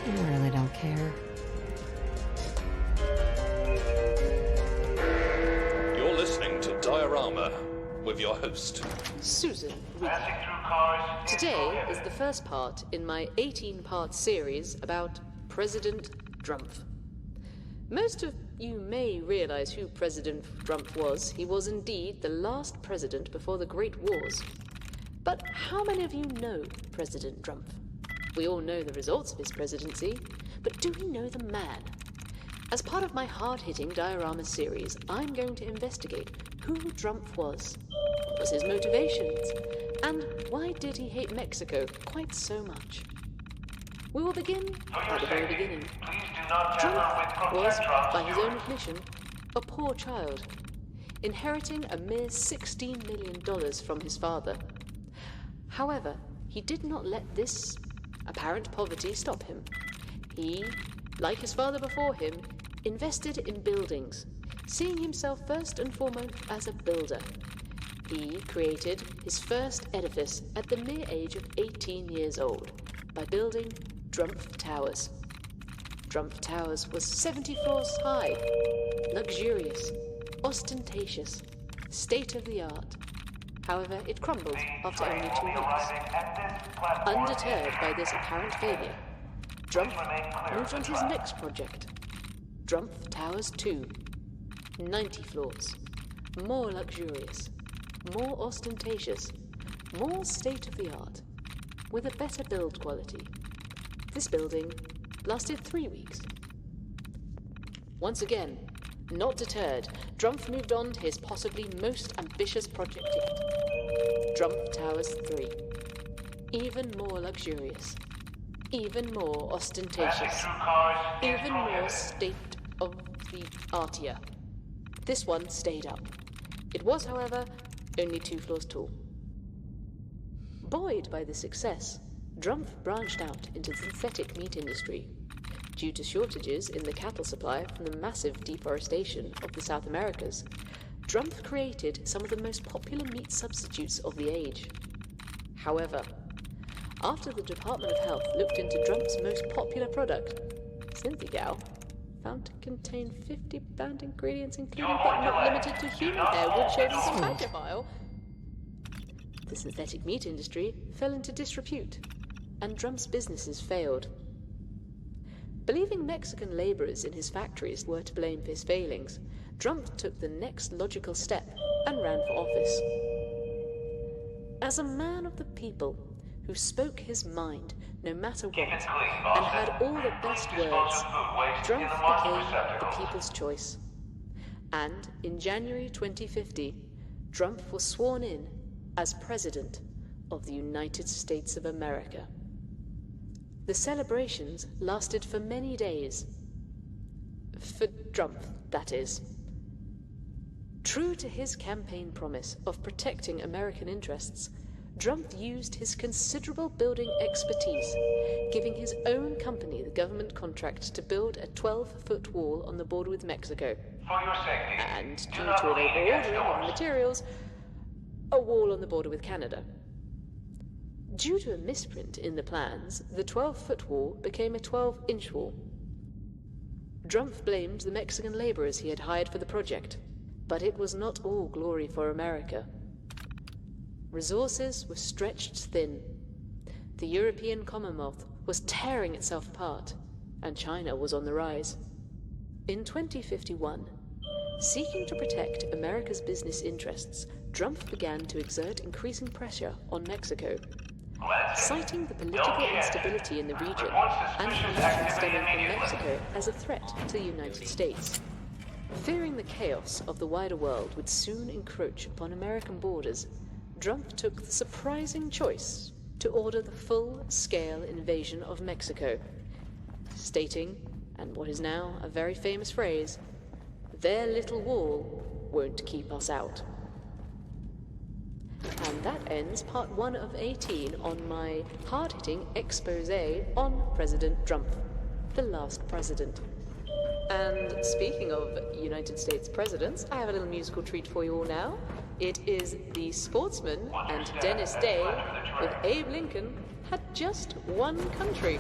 I really don't care. You're listening to Diorama with your host, Susan Reed. Today is the first part in my 18-part series about President Drumpf. Most of you may realize who President Drumpf was. He was indeed the last president before the Great Wars. But how many of you know President Drumpf? We all know the results of his presidency, but do we know the man? As part of my hard-hitting diorama series, I'm going to investigate who Drumpf was, what was his motivations, and why did he hate Mexico quite so much? We will begin at the very beginning. Drumpf was, by his own admission, a poor child, inheriting a mere $16 million from his father. However, he did not let this apparent poverty stop him. He, like his father before him, invested in buildings, seeing himself first and foremost as a builder. He created his first edifice at the mere age of 18 years old by building Drumpf Towers. Drumpf Towers was 70 floors high, luxurious, ostentatious, state-of-the-art. However, it crumbled after only 2 weeks. Undeterred by this apparent failure, Drumpf moved on to his next project, Drumpf Towers 2. 90 floors, more luxurious, more ostentatious, more state-of-the-art, with a better build quality. This building lasted 3 weeks. Once again, not deterred, Drumpf moved on to his possibly most ambitious project yet, Drumpf Towers 3. Even more luxurious, even more ostentatious, even more state-of-the-artier. This one stayed up. It was, however, only 2 floors tall. Buoyed by this success, Drumpf branched out into the synthetic meat industry. Due to shortages in the cattle supply from the massive deforestation of the South Americas, Drumpf created some of the most popular meat substitutes of the age. However, after the Department of Health looked into Drumpf's most popular product, Synthegal, found to contain 50 banned ingredients including but not limited to human hair, wood shavings and hydrophile, the synthetic meat industry fell into disrepute, and Drumpf's businesses failed. Believing Mexican laborers in his factories were to blame for his failings, Drumpf took the next logical step and ran for office. As a man of the people who spoke his mind no matter what and had all the best words, Drumpf became the people's choice. And in January 2050, Drumpf was sworn in as President of the United States of America. The celebrations lasted for many days. For Drumpf, that is. True to his campaign promise of protecting American interests, Drumpf used his considerable building expertise, giving his own company the government contract to build a 12-foot wall on the border with Mexico. For your safety, And due to an over-ordering of materials, a wall on the border with Canada. Due to a misprint in the plans, the 12-foot wall became a 12-inch wall. Drumpf blamed the Mexican laborers he had hired for the project, but it was not all glory for America. Resources were stretched thin. The European Commonwealth was tearing itself apart, and China was on the rise. In 2051, seeking to protect America's business interests, Drumpf began to exert increasing pressure on Mexico, citing the political instability in the region and pollution stemming from Mexico as a threat to the United States. Fearing the chaos of the wider world would soon encroach upon American borders, Drumpf took the surprising choice to order the full-scale invasion of Mexico, stating, and what is now a very famous phrase, "Their little wall won't keep us out." And that ends part 1 of 18 on my hard-hitting exposé on President Drumpf, the last president. And speaking of United States presidents, I have a little musical treat for you all now. It is The Sportsman and Dennis Day with Abe Lincoln had just one country.